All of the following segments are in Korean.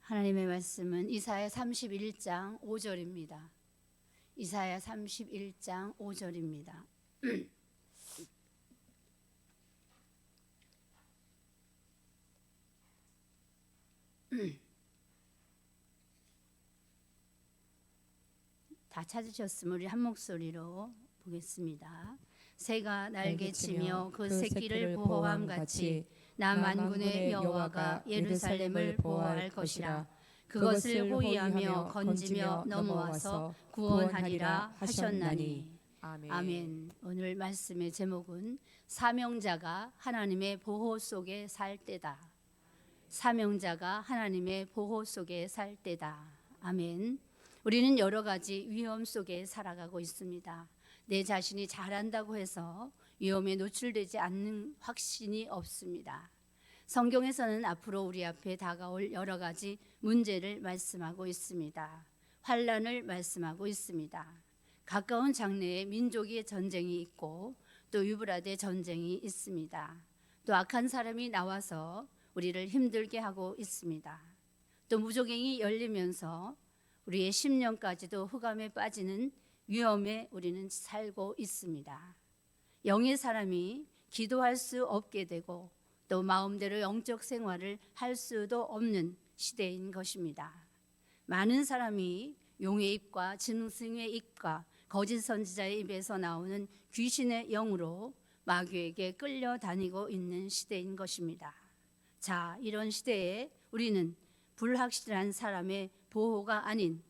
하나님의 말씀은 이사야 31장 5절입니다. 이사야 31장 5절입니다. 다 찾으셨으면 우리 한 목소리로 보겠습니다. 새가 날개치며 그 새끼를 보호함 같이 나 만군의 여호와가 예루살렘을 보호할 것이라. 그것을 호위하며 건지며 넘어와서 구원하리라 하셨나니. 아멘. 오늘 말씀의 제목은 사명자가 하나님의 보호 속에 살 때다. 사명자가 하나님의 보호 속에 살 때다. 아멘. 우리는 여러 가지 위험 속에 살아가고 있습니다. 내 자신이 잘한다고 해서 위험에 노출되지 않는 확신이 없습니다. 성경에서는 앞으로 우리 앞에 다가올 여러 가지 문제를 말씀하고 있습니다. 환난을 말씀하고 있습니다. 가까운 장래에 민족의 전쟁이 있고 또 유브라데 전쟁이 있습니다. 또 악한 사람이 나와서 우리를 힘들게 하고 있습니다. 또 무조갱이 열리면서 우리의 심령까지도 흑암에 빠지는 위험에 우리는 살고 있습니다. 영의 사람이 기도할 수 없게 되고 또 마음대로 영적 생활을 할 수도 없는 시대인 것입니다. 많은 사람이 용의 입과 짐승의 입과 거짓 선지자의 입에서 나오는 귀신의 영으로 마귀에게 끌려다니고 있는 시대인 것입니다. 자, 이런 시대에 우리는 불확실한 사람의 보호가 아닌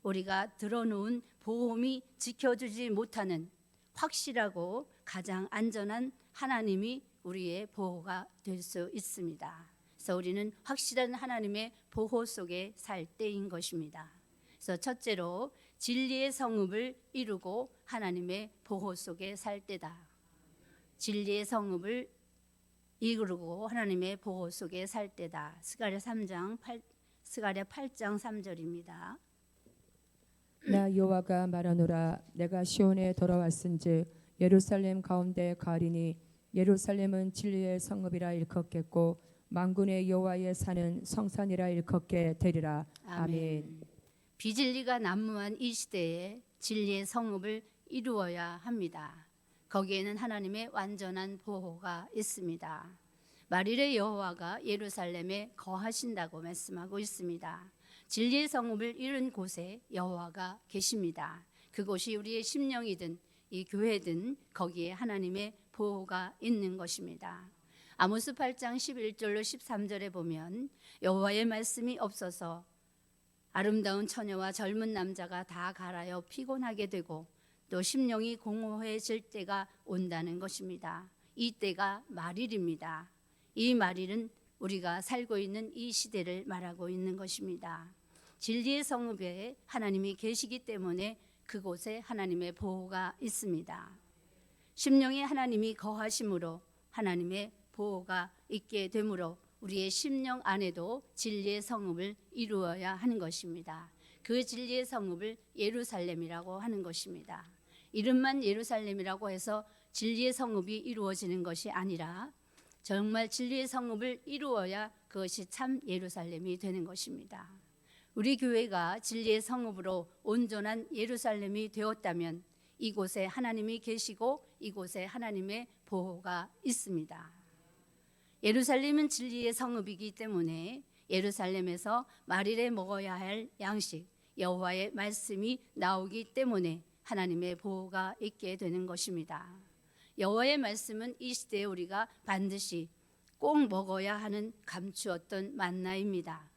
우리가 들어놓은 보험이 지켜주지 못하는 확실하고 가장 안전한 하나님이 우리의 보호가 될 수 있습니다. 그래서 우리는 확실한 하나님의 보호 속에 살 때인 것입니다. 그래서 첫째로 진리의 성읍을 이루고 하나님의 보호 속에 살 때다. 진리의 성읍을 이루고 하나님의 보호 속에 살 때다. 스가랴 8장 3절입니다. 나 여호와가 말하노라. 내가 시온에 돌아왔은즉 예루살렘 가운데 가리니 예루살렘은 진리의 성읍이라 일컫겠고 만군의 여호와의 산은 성산이라 일컫게 되리라. 아멘. 비진리가 난무한 이 시대에 진리의 성읍을 이루어야 합니다. 거기에는 하나님의 완전한 보호가 있습니다. 만일의 여호와가 예루살렘에 거하신다고 말씀하고 있습니다. 진리의 성읍을 이룬 곳에 여호와가 계십니다. 그곳이 우리의 심령이든 이 교회든 거기에 하나님의 보호가 있는 것입니다. 아모스 8장 11절로 13절에 보면 여호와의 말씀이 없어서 아름다운 처녀와 젊은 남자가 다 갈아여 피곤하게 되고 또 심령이 공허해질 때가 온다는 것입니다. 이 때가 말일입니다. 이 말일은 우리가 살고 있는 이 시대를 말하고 있는 것입니다. 진리의 성읍에 하나님이 계시기 때문에 그곳에 하나님의 보호가 있습니다. 심령에 하나님이 거하심으로 하나님의 보호가 있게 되므로 우리의 심령 안에도 진리의 성읍을 이루어야 하는 것입니다. 그 진리의 성읍을 예루살렘이라고 하는 것입니다. 이름만 예루살렘이라고 해서 진리의 성읍이 이루어지는 것이 아니라 정말 진리의 성읍을 이루어야 그것이 참 예루살렘이 되는 것입니다. 우리 교회가 진리의 성읍으로 온전한 예루살렘이 되었다면 이곳에 하나님이 계시고 이곳에 하나님의 보호가 있습니다. 예루살렘은 진리의 성읍이기 때문에 예루살렘에서 말일에 먹어야 할 양식 여호와의 말씀이 나오기 때문에 하나님의 보호가 있게 되는 것입니다. 여호와의 말씀은 이 시대에 우리가 반드시 꼭 먹어야 하는 감추었던 만나입니다.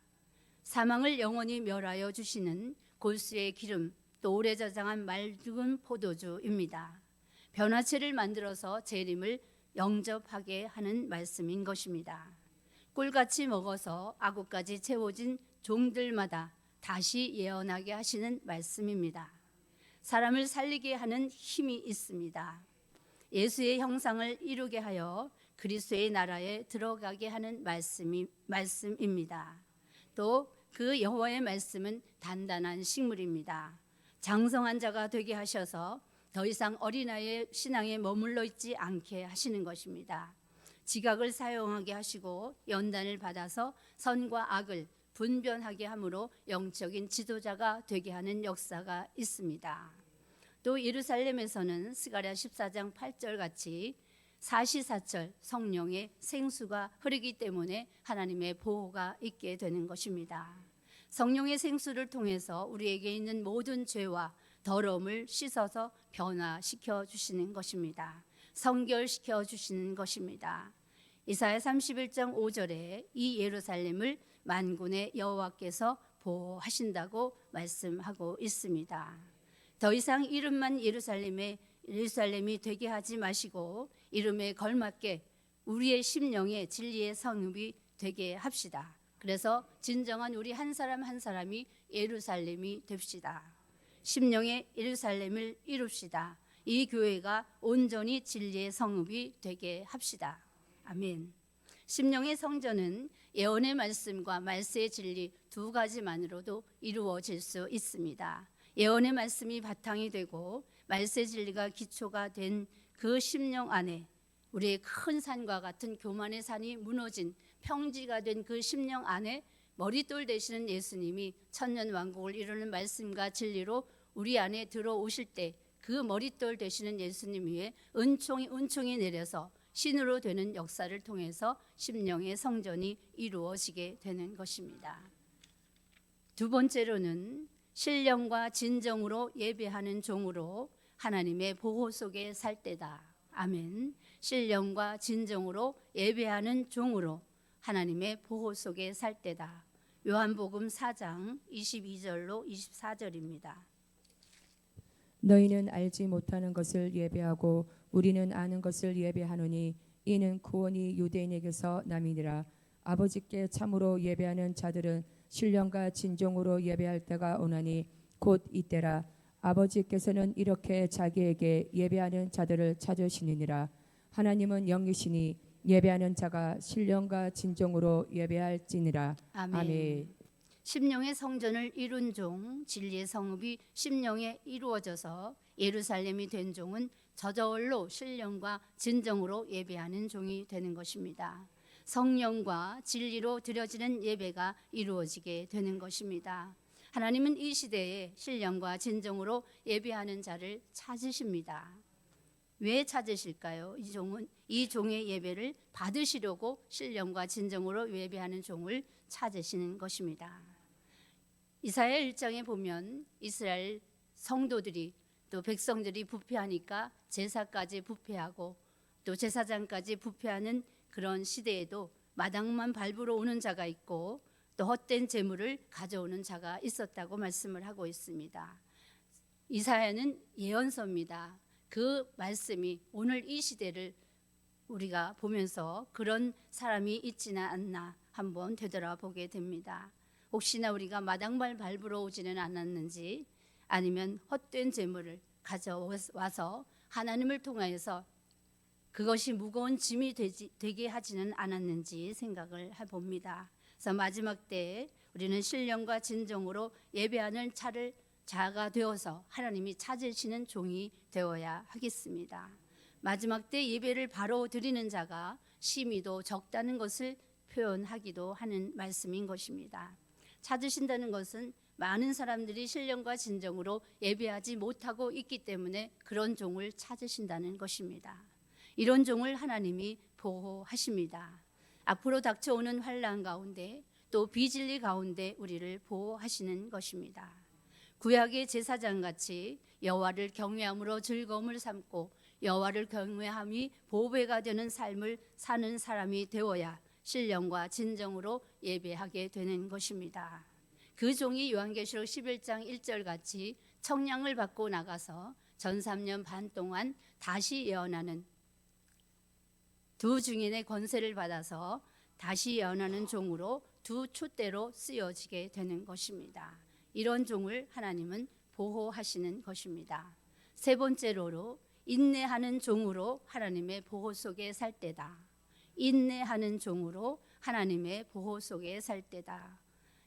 사망을 영원히 멸하여 주시는 골수의 기름, 또 오래 저장한 맑은 포도주입니다. 변화체를 만들어서 재림을 영접하게 하는 말씀인 것입니다. 꿀같이 먹어서 아구까지 채워진 종들마다 다시 예언하게 하시는 말씀입니다. 사람을 살리게 하는 힘이 있습니다. 예수의 형상을 이루게 하여 그리스도의 나라에 들어가게 하는 말씀입니다. 또 그 여호와의 말씀은 단단한 식물입니다. 장성한 자가 되게 하셔서 더 이상 어린아이의 신앙에 머물러 있지 않게 하시는 것입니다. 지각을 사용하게 하시고 연단을 받아서 선과 악을 분변하게 함으로 영적인 지도자가 되게 하는 역사가 있습니다. 또 예루살렘에서는 스가랴 14장 8절 같이 사시사철 성령의 생수가 흐르기 때문에 하나님의 보호가 있게 되는 것입니다. 성령의 생수를 통해서 우리에게 있는 모든 죄와 더러움을 씻어서 변화시켜 주시는 것입니다. 성결시켜 주시는 것입니다. 이사야 31장 5절에 이 예루살렘을 만군의 여호와께서 보호하신다고 말씀하고 있습니다. 더 이상 이름만 예루살렘이 되게 하지 마시고 이름에 걸맞게 우리의 심령에 진리의 성읍이 되게 합시다. 그래서 진정한 우리 한 사람 한 사람이 예루살렘이 됩시다. 심령의 예루살렘을 이룹시다. 이 교회가 온전히 진리의 성읍이 되게 합시다. 아멘. 심령의 성전은 예언의 말씀과 말세의 진리 두 가지만으로도 이루어질 수 있습니다. 예언의 말씀이 바탕이 되고 말세 진리가 기초가 된 그 심령 안에 우리의 큰 산과 같은 교만의 산이 무너진 평지가 된 그 심령 안에 머릿돌 되시는 예수님이 천년 왕국을 이루는 말씀과 진리로 우리 안에 들어오실 때 그 머릿돌 되시는 예수님 위에 은총이 내려서 신으로 되는 역사를 통해서 심령의 성전이 이루어지게 되는 것입니다. 두 번째로는 신령과 진정으로 예배하는 종으로 하나님의 보호 속에 살 때다. 아멘. 신령과 진정으로 예배하는 종으로 하나님의 보호 속에 살 때다. 요한복음 4장 22절로 24절입니다. 너희는 알지 못하는 것을 예배하고 우리는 아는 것을 예배하노니 이는 구원이 유대인에게서 남이니라. 아버지께 참으로 예배하는 자들은 신령과 진정으로 예배할 때가 오나니 곧 이때라. 아버지께서는 이렇게 자기에게 예배하는 자들을 찾으시느니라. 하나님은 영이시니 예배하는 자가 신령과 진정으로 예배할지니라. 아멘. 심령의 성전을 이룬 종, 진리의 성읍이 심령에 이루어져서 예루살렘이 된 종은 저절로 신령과 진정으로 예배하는 종이 되는 것입니다. 성령과 진리로 드려지는 예배가 이루어지게 되는 것입니다. 하나님은 이 시대에 신령과 진정으로 예배하는 자를 찾으십니다. 왜 찾으실까요? 이 종의 예배를 받으시려고 신령과 진정으로 예배하는 종을 찾으시는 것입니다. 이사야 1장에 보면 이스라엘 성도들이 또 백성들이 부패하니까 제사까지 부패하고 또 제사장까지 부패하는 그런 시대에도 마당만 밟으러 오는 자가 있고 또 헛된 재물을 가져오는 자가 있었다고 말씀을 하고 있습니다. 이사야는 예언서입니다. 그 말씀이 오늘 이 시대를 우리가 보면서 그런 사람이 있지는 않나 한번 되돌아보게 됩니다. 혹시나 우리가 마당발 밟으러 오지는 않았는지 아니면 헛된 재물을 가져와서 하나님을 통하여서 그것이 무거운 짐이 되게 하지는 않았는지 생각을 해봅니다. 그래서 마지막 때에 우리는 신령과 진정으로 예배하는 자가 되어서 하나님이 찾으시는 종이 되어야 하겠습니다. 마지막 때 예배를 바로 드리는 자가 심히도 적다는 것을 표현하기도 하는 말씀인 것입니다. 찾으신다는 것은 많은 사람들이 신령과 진정으로 예배하지 못하고 있기 때문에 그런 종을 찾으신다는 것입니다. 이런 종을 하나님이 보호하십니다. 앞으로 닥쳐오는 환난 가운데 또 비진리 가운데 우리를 보호하시는 것입니다. 구약의 제사장같이 여호와를 경외함으로 즐거움을 삼고 여호와를 경외함이 보배가 되는 삶을 사는 사람이 되어야 신령과 진정으로 예배하게 되는 것입니다. 그 종이 요한계시록 11장 1절 같이 청량을 받고 나가서 전 3년 반 동안 다시 예언하는 두 증인의 권세를 받아서 다시 예언하는 종으로 두 촛대로 쓰여지게 되는 것입니다. 이런 종을 하나님은 보호하시는 것입니다. 세 번째로 인내하는 종으로 하나님의 보호 속에 살 때다. 인내하는 종으로 하나님의 보호 속에 살 때다.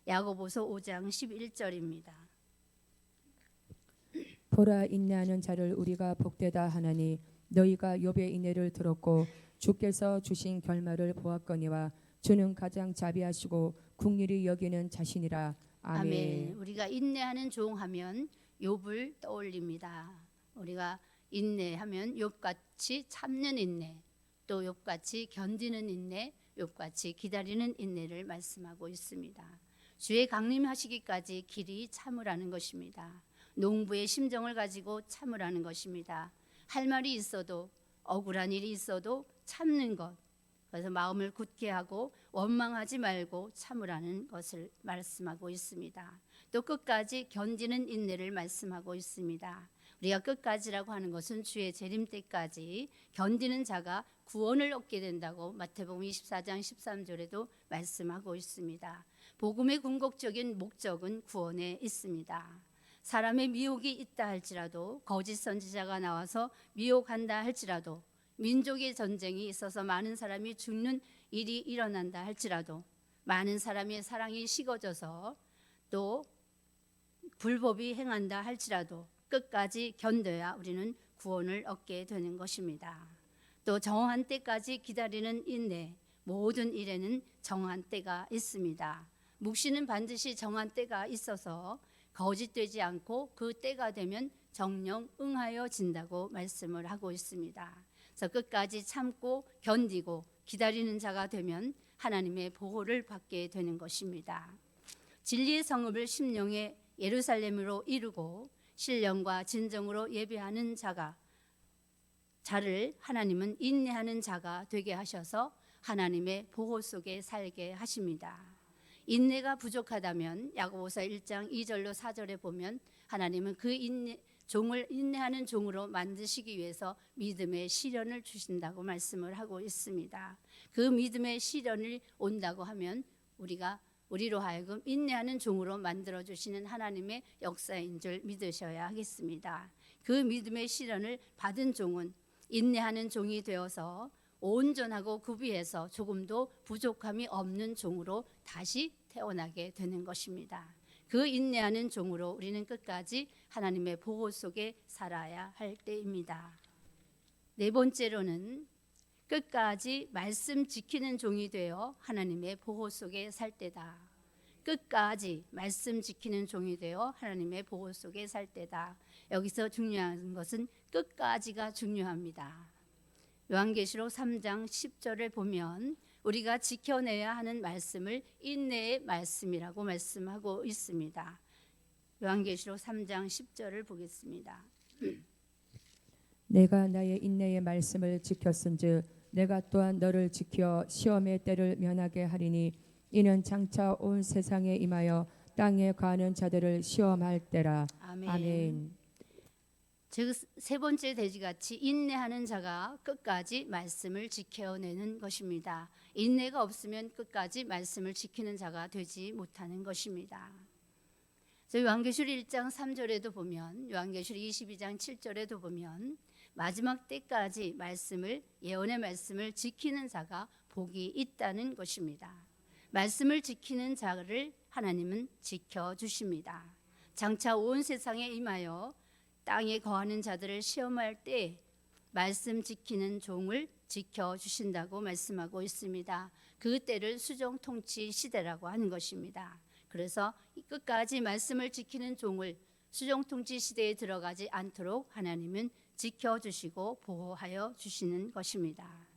야고보서 5장 11절입니다. 보라, 인내하는 자를 우리가 복되다 하나니 너희가 욥의 인내를 들었고 주께서 주신 결말을 보았거니와 주는 가장 자비하시고 긍휼히 여기는 자신이라. 아멘. 아멘. 우리가 인내하는 종 하면 욥을 떠올립니다. 우리가 인내하면 욥같이 참는 인내, 또 욥같이 견디는 인내, 욥같이 기다리는 인내를 말씀하고 있습니다. 주의 강림하시기까지 길이 참으라는 것입니다. 농부의 심정을 가지고 참으라는 것입니다. 할 말이 있어도, 억울한 일이 있어도 참는 것. 그래서 마음을 굳게 하고 원망하지 말고 참으라는 것을 말씀하고 있습니다. 또 끝까지 견디는 인내를 말씀하고 있습니다. 우리가 끝까지라고 하는 것은 주의 재림 때까지 견디는 자가 구원을 얻게 된다고 마태복음 24장 13절에도 말씀하고 있습니다. 복음의 궁극적인 목적은 구원에 있습니다. 사람의 미혹이 있다 할지라도, 거짓 선지자가 나와서 미혹한다 할지라도, 민족의 전쟁이 있어서 많은 사람이 죽는 일이 일어난다 할지라도, 많은 사람의 사랑이 식어져서 또 불법이 행한다 할지라도 끝까지 견뎌야 우리는 구원을 얻게 되는 것입니다. 또 정한 때까지 기다리는 인내, 모든 일에는 정한 때가 있습니다. 묵시는 반드시 정한 때가 있어서 거짓되지 않고 그 때가 되면 정령 응하여진다고 말씀을 하고 있습니다. 그래서 끝까지 참고 견디고 기다리는 자가 되면 하나님의 보호를 받게 되는 것입니다. 진리의 성읍을 심령의 예루살렘으로 이루고 신령과 진정으로 예배하는 자를 하나님은 인내하는 자가 되게 하셔서 하나님의 보호 속에 살게 하십니다. 인내가 부족하다면 야고보서 1장 2절로 4절에 보면 하나님은 그 종을 인내하는 종으로 만드시기 위해서 믿음의 시련을 주신다고 말씀을 하고 있습니다. 그 믿음의 시련이 온다고 하면 우리로 하여금 인내하는 종으로 만들어 주시는 하나님의 역사인 줄 믿으셔야 하겠습니다. 그 믿음의 시련을 받은 종은 인내하는 종이 되어서 온전하고 구비해서 조금도 부족함이 없는 종으로 다시 태어나게 되는 것입니다. 그 인내하는 종으로 우리는 끝까지 하나님의 보호 속에 살아야 할 때입니다. 네 번째로는 끝까지 말씀 지키는 종이 되어 하나님의 보호 속에 살 때다. 끝까지 말씀 지키는 종이 되어 하나님의 보호 속에 살 때다. 여기서 중요한 것은 끝까지가 중요합니다. 요한계시록 3장 10절을 보면 우리가 지켜내야 하는 말씀을 인내의 말씀이라고 말씀하고 있습니다. 요한계시록 3장 10절을 보겠습니다. 내가 나의 인내의 말씀을 지켰은즉 내가 또한 너를 지켜 시험의 때를 면하게 하리니 이는 장차 온 세상에 임하여 땅에 거하는 자들을 시험할 때라. 아멘. 아멘. 즉 세 번째 돼지같이 인내하는 자가 끝까지 말씀을 지켜내는 것입니다. 인내가 없으면 끝까지 말씀을 지키는 자가 되지 못하는 것입니다. 요한계시록 1장 3절에도 보면, 요한계시록 22장 7절에도 보면 마지막 때까지 예언의 말씀을 지키는 자가 복이 있다는 것입니다. 말씀을 지키는 자를 하나님은 지켜주십니다. 장차 온 세상에 임하여 땅에 거하는 자들을 시험할 때 말씀 지키는 종을 지켜주신다고 말씀하고 있습니다. 그 때를 수정통치 시대라고 하는 것입니다. 그래서 끝까지 말씀을 지키는 종을 수정통치 시대에 들어가지 않도록 하나님은 지켜주시고 보호하여 주시는 것입니다.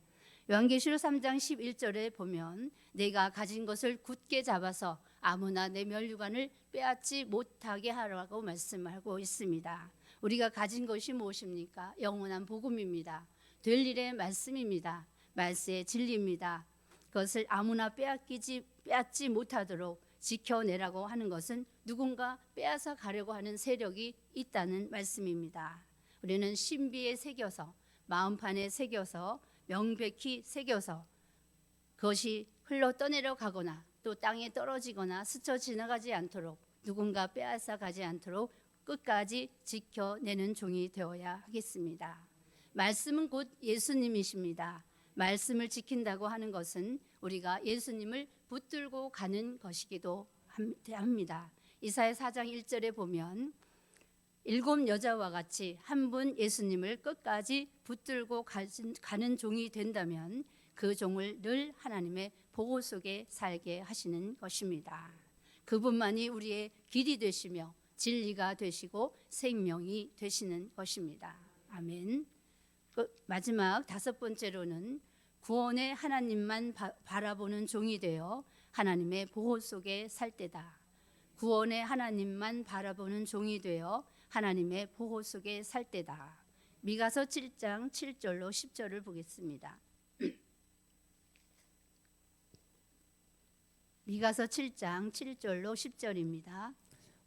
요한계시록 3장 11절에 보면 내가 가진 것을 굳게 잡아서 아무나 내 멸류관을 빼앗지 못하게 하라고 말씀하고 있습니다. 우리가 가진 것이 무엇입니까? 영원한 복음입니다. 될 일의 말씀입니다. 말씀의 진리입니다. 그것을 아무나 빼앗지 못하도록 지켜내라고 하는 것은 누군가 빼앗아 가려고 하는 세력이 있다는 말씀입니다. 우리는 신비에 새겨서, 마음판에 새겨서, 명백히 새겨서 그것이 흘러 떠내려 가거나 또 땅에 떨어지거나 스쳐 지나가지 않도록, 누군가 빼앗아 가지 않도록 끝까지 지켜내는 종이 되어야 하겠습니다. 말씀은 곧 예수님이십니다. 말씀을 지킨다고 하는 것은 우리가 예수님을 붙들고 가는 것이기도 합니다. 이사야 4장 1절에 보면 7 여자와 같이 한 분 예수님을 끝까지 붙들고 가는 종이 된다면 그 종을 늘 하나님의 보호 속에 살게 하시는 것입니다. 그분만이 우리의 길이 되시며 진리가 되시고 생명이 되시는 것입니다. 아멘. 마지막 5번째로는 구원의 하나님만 바라보는 종이 되어 하나님의 보호 속에 살 때다. 구원의 하나님만 바라보는 종이 되어 하나님의 보호 속에 살 때다. 미가서 7장 7절로 10절을 보겠습니다. 미가서 7장 7절로 10절입니다.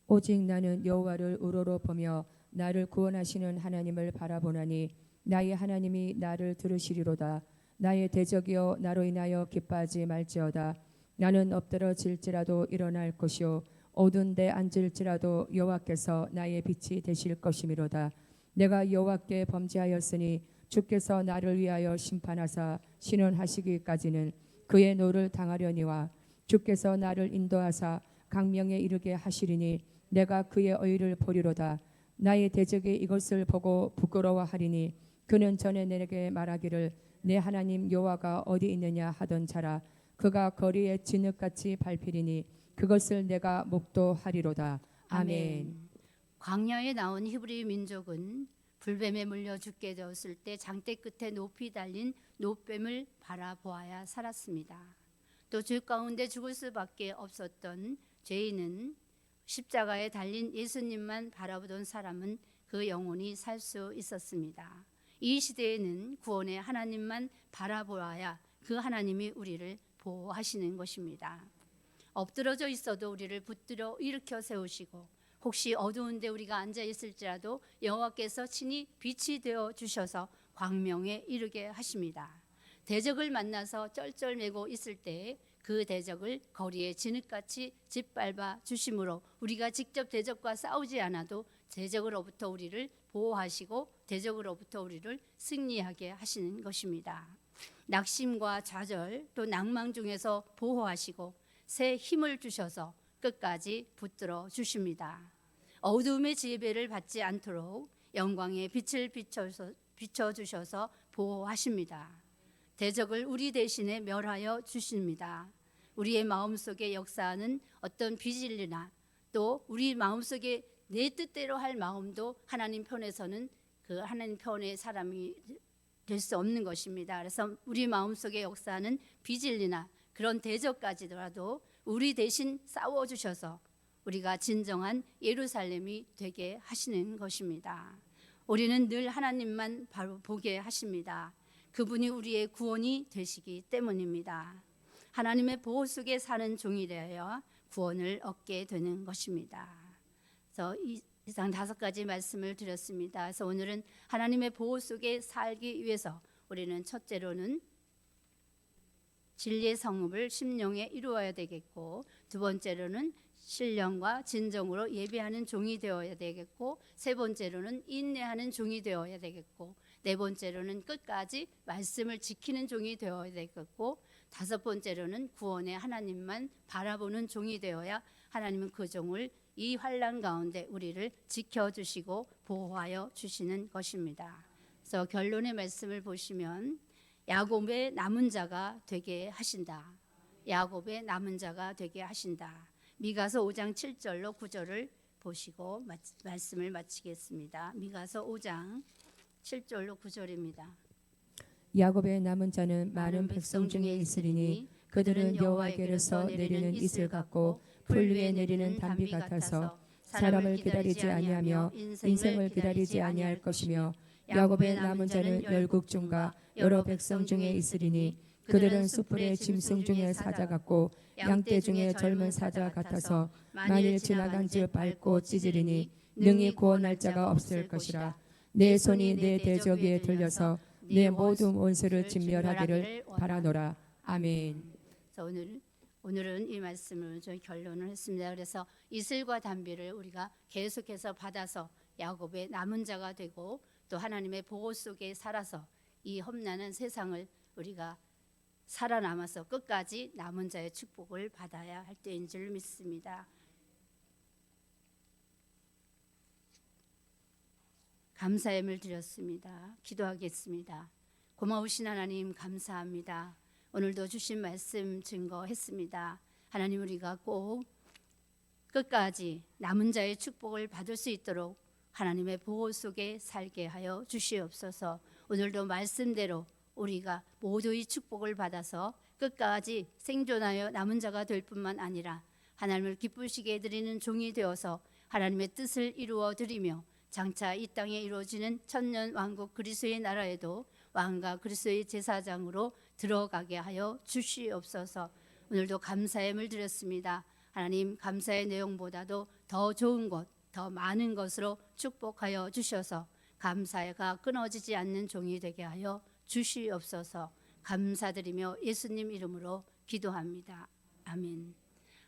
오직 나는 여호와를 우러러 보며 나를 구원하시는 하나님을 바라보나니 나의 하나님이 나를 들으시리로다. 나의 대적이여 나로 인하여 기뻐하지 말지어다. 나는 엎드러질지라도 일어날 것이요 어두운 데 앉을지라도 여호와께서 나의 빛이 되실 것이미로다. 내가 여호와께 범죄하였으니 주께서 나를 위하여 심판하사 신원하시기까지는 그의 노를 당하려니와 주께서 나를 인도하사 강명에 이르게 하시리니 내가 그의 의를 보리로다. 나의 대적이 이것을 보고 부끄러워하리니 그는 전에 내게 말하기를 내 하나님 여호와가 어디 있느냐 하던 자라. 그가 거리에 진흙같이 밟히리니 그것을 내가 목도하리로다. 아멘. 광야에 나온 히브리 민족은 불뱀에 물려 죽게 되었을 때 장대 끝에 높이 달린 노뱀을 바라보아야 살았습니다. 또 죄 가운데 죽을 수밖에 없었던 죄인은 십자가에 달린 예수님만 바라보던 사람은 그 영혼이 살 수 있었습니다. 이 시대에는 구원의 하나님만 바라보아야 그 하나님이 우리를 보호하시는 것입니다. 엎드러져 있어도 우리를 붙들어 일으켜 세우시고 혹시 어두운데 우리가 앉아 있을지라도 여호와께서 친히 빛이 되어 주셔서 광명에 이르게 하십니다. 대적을 만나서 쩔쩔매고 있을 때 그 대적을 거리에 진흙같이 짓밟아 주심으로 우리가 직접 대적과 싸우지 않아도 대적으로부터 우리를 보호하시고 대적으로부터 우리를 승리하게 하시는 것입니다. 낙심과 좌절 또 낭망 중에서 보호하시고 새 힘을 주셔서 끝까지 붙들어 주십니다. 어두움의 지배를 받지 않도록 영광의 빛을 비춰주셔서 보호하십니다. 대적을 우리 대신에 멸하여 주십니다. 우리의 마음속에 역사하는 어떤 비진리나 또 우리 마음속에 내 뜻대로 할 마음도 하나님 편에서는 그 하나님 편의 사람이 될 수 없는 것입니다. 그래서 우리 마음속에 역사하는 비진리나 그런 대적까지라도 우리 대신 싸워주셔서 우리가 진정한 예루살렘이 되게 하시는 것입니다. 우리는 늘 하나님만 바로 보게 하십니다. 그분이 우리의 구원이 되시기 때문입니다. 하나님의 보호 속에 사는 종이 되어 구원을 얻게 되는 것입니다. 그래서 이상 5가지 말씀을 드렸습니다. 그래서 오늘은 하나님의 보호 속에 살기 위해서 우리는 첫째로는 진리의 성읍을 심령에 이루어야 되겠고, 두 번째로는 신령과 진정으로 예배하는 종이 되어야 되겠고, 세 번째로는 인내하는 종이 되어야 되겠고, 네 번째로는 끝까지 말씀을 지키는 종이 되어야 되겠고, 다섯 번째로는 구원의 하나님만 바라보는 종이 되어야 하나님은 그 종을 이 환난 가운데 우리를 지켜주시고 보호하여 주시는 것입니다. 그래서 결론의 말씀을 보시면 야곱의 남은 자가 되게 하신다. 야곱의 남은 자가 되게 하신다. 미가서 5장 7절로 9절을 보시고 말씀을 마치겠습니다. 미가서 5장 7절로 9절입니다. 야곱의 남은 자는 많은 백성 중에 있으리니 그들은 여호와께로서 내리는 이슬 같고 풀 위에 내리는 단비 같아서 사람을 기다리지 아니하며 인생을 기다리지 아니할 것이며 야곱의 남은 자는 열국 중과 여러 백성 중에 있으리니 그들은 숯불의 짐승 중에 사자 같고 양떼 중에 젊은 사자 같아서 만일 지나간즉 밟고 찢으리니 능히 구원할 자가 없을 것이라. 내 손이 내 대적 위에 들려서 내 모든 원수를 진멸하기를 바라노라. 아멘. 오늘은 이 말씀을 저희 결론을 했습니다. 그래서 이슬과 단비를 우리가 계속해서 받아서 야곱의 남은 자가 되고 또 하나님의 보호 속에 살아서 이 험난한 세상을 우리가 살아남아서 끝까지 남은 자의 축복을 받아야 할 때인 줄 믿습니다. 감사함을 드렸습니다. 기도하겠습니다. 고마우신 하나님 감사합니다. 오늘도 주신 말씀 증거했습니다. 하나님, 우리가 꼭 끝까지 남은 자의 축복을 받을 수 있도록 하나님의 보호 속에 살게 하여 주시옵소서. 오늘도 말씀대로 우리가 모두 이 축복을 받아서 끝까지 생존하여 남은 자가 될 뿐만 아니라 하나님을 기쁘시게 드리는 종이 되어서 하나님의 뜻을 이루어 드리며 장차 이 땅에 이루어지는 천년 왕국 그리스도의 나라에도 왕과 그리스도의 제사장으로 들어가게 하여 주시옵소서. 오늘도 감사의 물 드렸습니다. 하나님, 감사의 내용보다도 더 좋은 것, 더 많은 것으로 축복하여 주셔서 감사가 끊어지지 않는 종이 되게 하여 주시옵소서. 감사드리며 예수님 이름으로 기도합니다. 아멘.